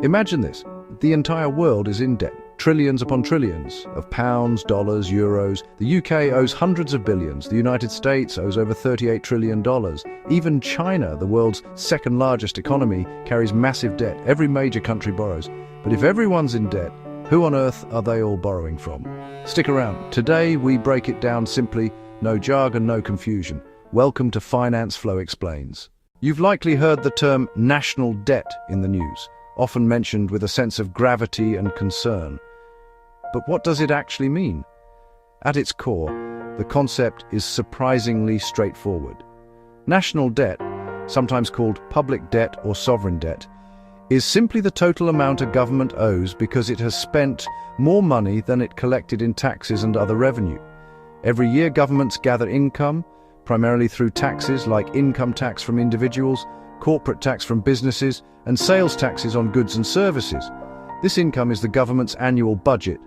Imagine this. The entire world is in debt. Trillions upon trillions of pounds, dollars, euros. The UK owes hundreds of billions. The United States owes over $38 trillion. Even China, the world's second largest economy, carries massive debt. Every major country borrows. But if everyone's in debt, who on earth are they all borrowing from? Stick around. Today we break it down simply. No jargon, no confusion. Welcome to Finance Flow Explains. You've likely heard the term national debt in the news, often mentioned with a sense of gravity and concern. But what does it actually mean? At its core, the concept is surprisingly straightforward. National debt, sometimes called public debt or sovereign debt, is simply the total amount a government owes because it has spent more money than it collected in taxes and other revenue. Every year, governments gather income, primarily through taxes like income tax from individuals, corporate tax from businesses, and sales taxes on goods and services. This income is the government's annual budget.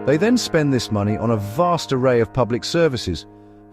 They then spend this money on a vast array of public services,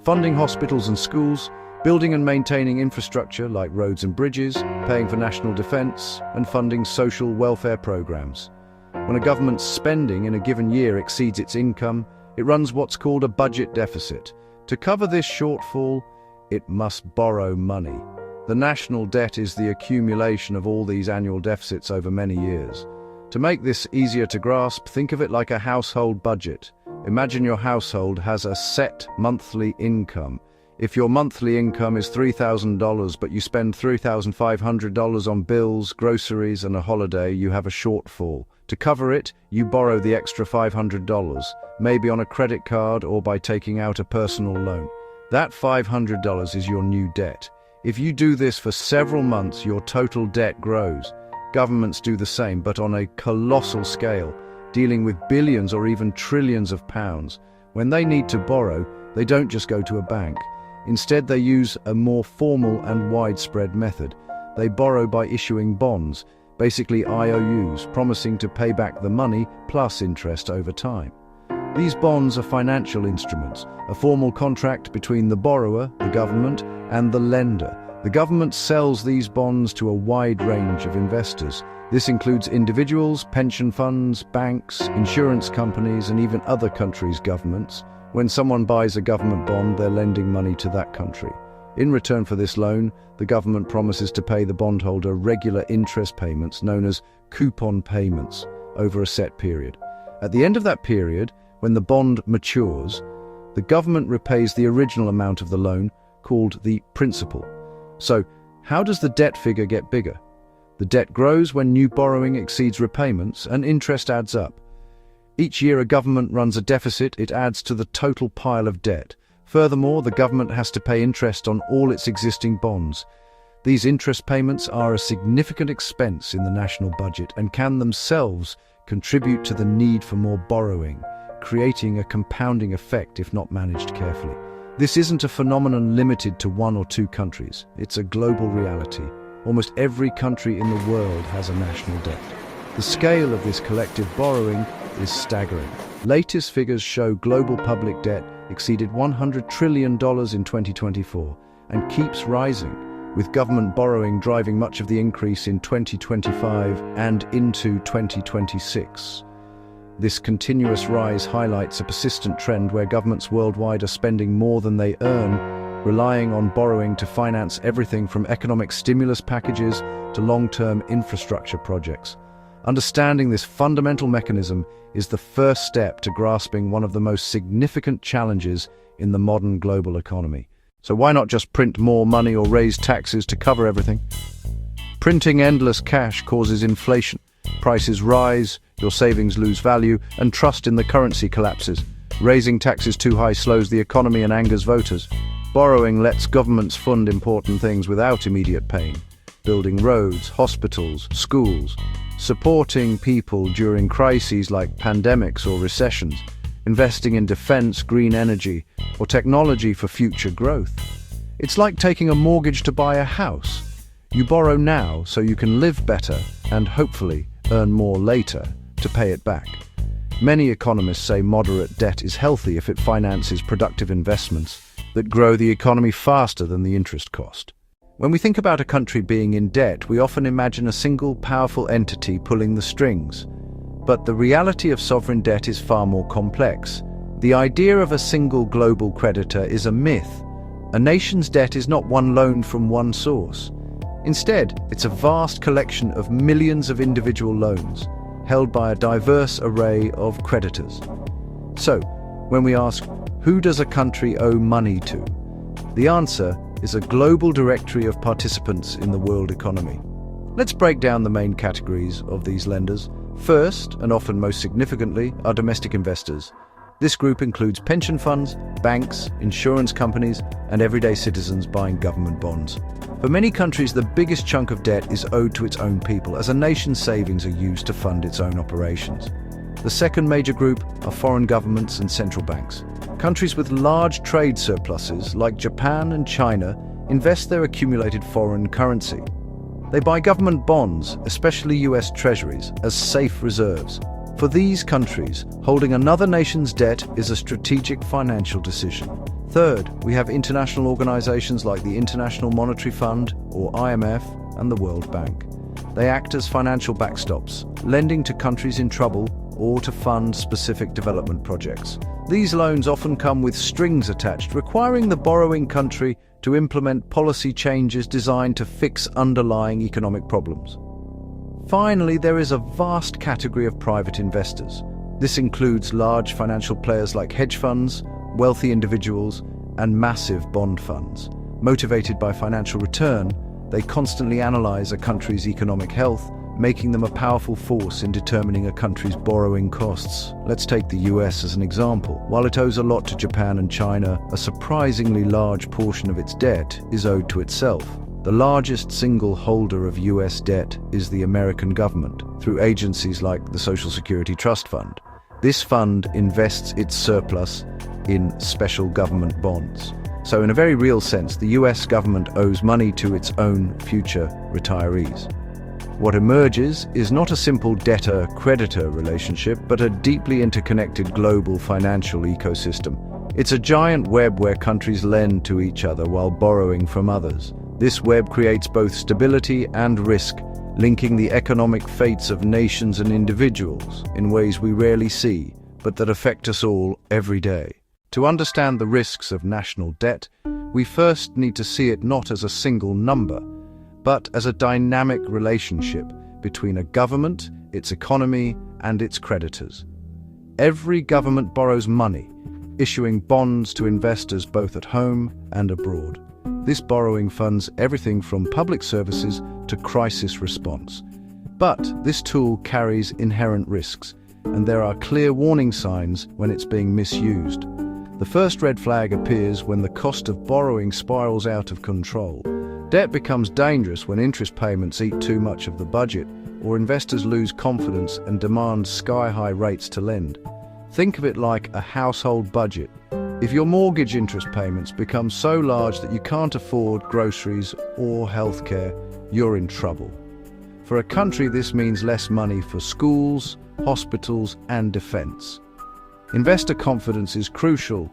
funding hospitals and schools, building and maintaining infrastructure like roads and bridges, paying for national defense, and funding social welfare programs. When a government's spending in a given year exceeds its income, it runs what's called a budget deficit. To cover this shortfall, it must borrow money. The national debt is the accumulation of all these annual deficits over many years. To make this easier to grasp, think of it like a household budget. Imagine your household has a set monthly income. If your monthly income is $3,000 but you spend $3,500 on bills, groceries and a holiday, you have a shortfall. To cover it, you borrow the extra $500, maybe on a credit card or by taking out a personal loan. That $500 is your new debt. If you do this for several months, your total debt grows. Governments do the same, but on a colossal scale, dealing with billions or even trillions of pounds. When they need to borrow, they don't just go to a bank. Instead, they use a more formal and widespread method. They borrow by issuing bonds, basically IOUs, promising to pay back the money plus interest over time. These bonds are financial instruments, a formal contract between the borrower, the government, and the lender. The government sells these bonds to a wide range of investors. This includes individuals, pension funds, banks, insurance companies, and even other countries' governments. When someone buys a government bond, they're lending money to that country. In return for this loan, the government promises to pay the bondholder regular interest payments known as coupon payments over a set period. At the end of that period, when the bond matures, the government repays the original amount of the loan, called the principal. So, how does the debt figure get bigger? The debt grows when new borrowing exceeds repayments and interest adds up. Each year a government runs a deficit, it adds to the total pile of debt. Furthermore, the government has to pay interest on all its existing bonds. These interest payments are a significant expense in the national budget and can themselves contribute to the need for more borrowing, creating a compounding effect if not managed carefully. This isn't a phenomenon limited to one or two countries. It's a global reality. Almost every country in the world has a national debt. The scale of this collective borrowing is staggering. Latest figures show global public debt exceeded $100 trillion in 2024 and keeps rising, with government borrowing driving much of the increase in 2025 and into 2026. This continuous rise highlights a persistent trend where governments worldwide are spending more than they earn, relying on borrowing to finance everything from economic stimulus packages to long-term infrastructure projects. Understanding this fundamental mechanism is the first step to grasping one of the most significant challenges in the modern global economy. So why not just print more money or raise taxes to cover everything? Printing endless cash causes inflation. Prices rise, your savings lose value, and trust in the currency collapses. Raising taxes too high slows the economy and angers voters. Borrowing lets governments fund important things without immediate pain. Building roads, hospitals, schools, supporting people during crises like pandemics or recessions, investing in defense, green energy, or technology for future growth. It's like taking a mortgage to buy a house. You borrow now so you can live better and hopefully earn more later to pay it back. Many economists say moderate debt is healthy if it finances productive investments that grow the economy faster than the interest cost. When we think about a country being in debt, we often imagine a single powerful entity pulling the strings. But the reality of sovereign debt is far more complex. The idea of a single global creditor is a myth. A nation's debt is not one loan from one source. Instead, it's a vast collection of millions of individual loans, held by a diverse array of creditors. So, when we ask, who does a country owe money to? The answer is a global directory of participants in the world economy. Let's break down the main categories of these lenders. First, and often most significantly, are domestic investors. This group includes pension funds, banks, insurance companies, and everyday citizens buying government bonds. For many countries, the biggest chunk of debt is owed to its own people, as a nation's savings are used to fund its own operations. The second major group are foreign governments and central banks. Countries with large trade surpluses, like Japan and China, invest their accumulated foreign currency. They buy government bonds, especially US Treasuries, as safe reserves. For these countries, holding another nation's debt is a strategic financial decision. Third, we have international organizations like the International Monetary Fund, or IMF, and the World Bank. They act as financial backstops, lending to countries in trouble or to fund specific development projects. These loans often come with strings attached, requiring the borrowing country to implement policy changes designed to fix underlying economic problems. Finally, there is a vast category of private investors. This includes large financial players like hedge funds, wealthy individuals, and massive bond funds. Motivated by financial return, they constantly analyze a country's economic health, making them a powerful force in determining a country's borrowing costs. Let's take the US as an example. While it owes a lot to Japan and China, a surprisingly large portion of its debt is owed to itself. The largest single holder of US debt is the American government, through agencies like the Social Security Trust Fund. This fund invests its surplus in special government bonds. So in a very real sense, the US government owes money to its own future retirees. What emerges is not a simple debtor-creditor relationship, but a deeply interconnected global financial ecosystem. It's a giant web where countries lend to each other while borrowing from others. This web creates both stability and risk, linking the economic fates of nations and individuals in ways we rarely see, but that affect us all every day. To understand the risks of national debt, we first need to see it not as a single number, but as a dynamic relationship between a government, its economy, and its creditors. Every government borrows money, issuing bonds to investors both at home and abroad. This borrowing funds everything from public services to crisis response. But this tool carries inherent risks, and there are clear warning signs when it's being misused. The first red flag appears when the cost of borrowing spirals out of control. Debt becomes dangerous when interest payments eat too much of the budget, or investors lose confidence and demand sky-high rates to lend. Think of it like a household budget. If your mortgage interest payments become so large that you can't afford groceries or healthcare, you're in trouble. For a country, this means less money for schools, hospitals, and defense. Investor confidence is crucial.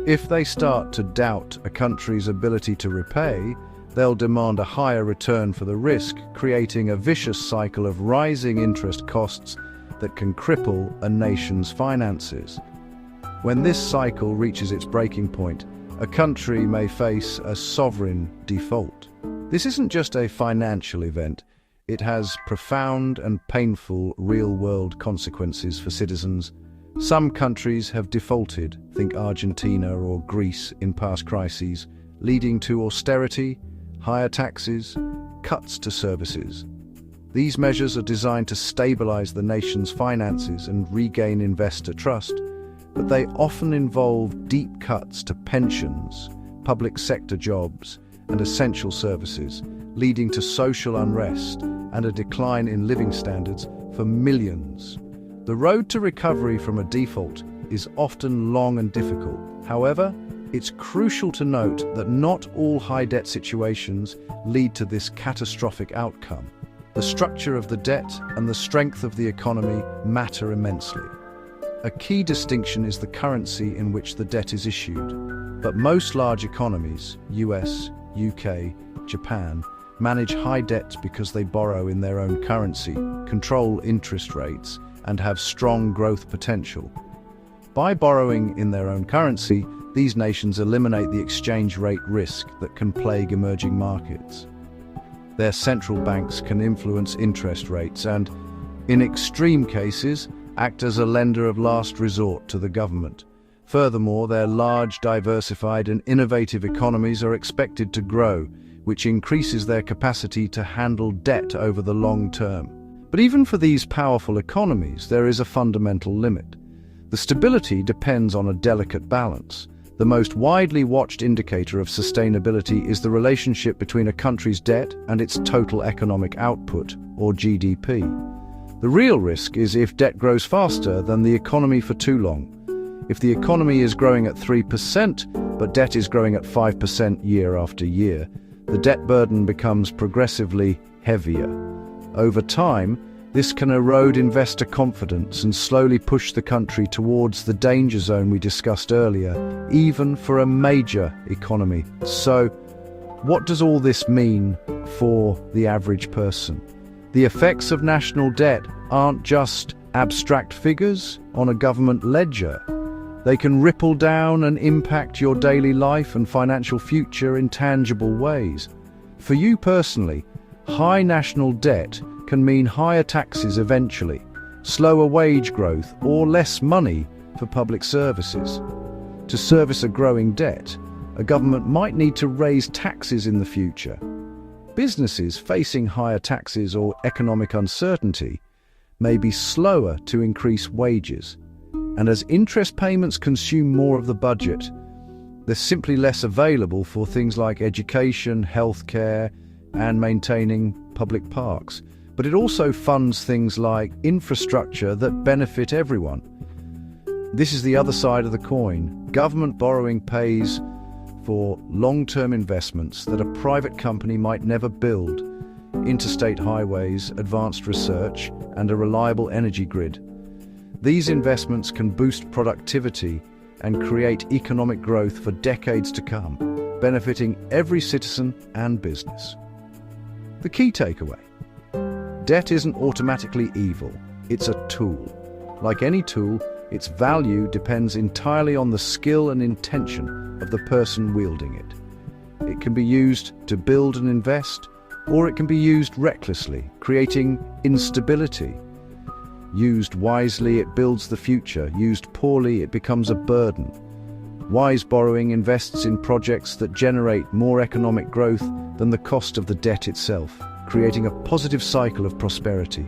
If they start to doubt a country's ability to repay, they'll demand a higher return for the risk, creating a vicious cycle of rising interest costs that can cripple a nation's finances. When this cycle reaches its breaking point, a country may face a sovereign default. This isn't just a financial event, it has profound and painful real-world consequences for citizens. Some countries have defaulted, think Argentina or Greece, in past crises, leading to austerity, higher taxes, cuts to services. These measures are designed to stabilize the nation's finances and regain investor trust, but they often involve deep cuts to pensions, public sector jobs, and essential services, leading to social unrest and a decline in living standards for millions. The road to recovery from a default is often long and difficult. However, it's crucial to note that not all high debt situations lead to this catastrophic outcome. The structure of the debt and the strength of the economy matter immensely. A key distinction is the currency in which the debt is issued. But most large economies, US, UK, Japan, manage high debts because they borrow in their own currency, control interest rates, and have strong growth potential. By borrowing in their own currency, these nations eliminate the exchange rate risk that can plague emerging markets. Their central banks can influence interest rates and, in extreme cases, act as a lender of last resort to the government. Furthermore, their large, diversified and innovative economies are expected to grow, which increases their capacity to handle debt over the long term. But even for these powerful economies, there is a fundamental limit. The stability depends on a delicate balance. The most widely watched indicator of sustainability is the relationship between a country's debt and its total economic output, or GDP. The real risk is if debt grows faster than the economy for too long. If the economy is growing at 3%, but debt is growing at 5% year after year, the debt burden becomes progressively heavier. Over time, this can erode investor confidence and slowly push the country towards the danger zone we discussed earlier, even for a major economy. So, what does all this mean for the average person? The effects of national debt aren't just abstract figures on a government ledger. They can ripple down and impact your daily life and financial future in tangible ways. For you personally, high national debt can mean higher taxes eventually, slower wage growth, or less money for public services. To service a growing debt, a government might need to raise taxes in the future. Businesses facing higher taxes or economic uncertainty may be slower to increase wages. And as interest payments consume more of the budget, there's simply less available for things like education, healthcare, and maintaining public parks. But it also funds things like infrastructure that benefit everyone. This is the other side of the coin. Government borrowing pays for long-term investments that a private company might never build: interstate highways, advanced research, and a reliable energy grid. These investments can boost productivity and create economic growth for decades to come, benefiting every citizen and business. The key takeaway: debt isn't automatically evil, it's a tool. Like any tool, its value depends entirely on the skill and intention of the person wielding it. It can be used to build and invest, or it can be used recklessly, creating instability. Used wisely, it builds the future. Used poorly, it becomes a burden. Wise borrowing invests in projects that generate more economic growth than the cost of the debt itself, creating a positive cycle of prosperity.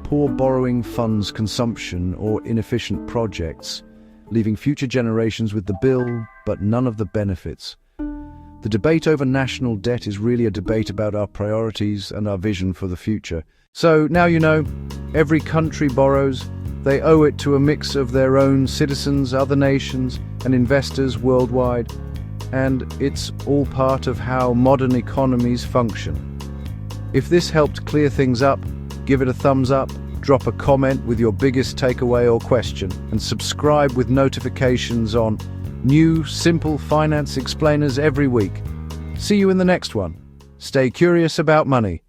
Poor borrowing funds consumption or inefficient projects, leaving future generations with the bill but none of the benefits. The debate over national debt is really a debate about our priorities and our vision for the future. So now you know, every country borrows. They owe it to a mix of their own citizens, other nations, and investors worldwide. And it's all part of how modern economies function. If this helped clear things up, give it a thumbs up, drop a comment with your biggest takeaway or question, and subscribe with notifications on new, simple finance explainers every week. See you in the next one. Stay curious about money.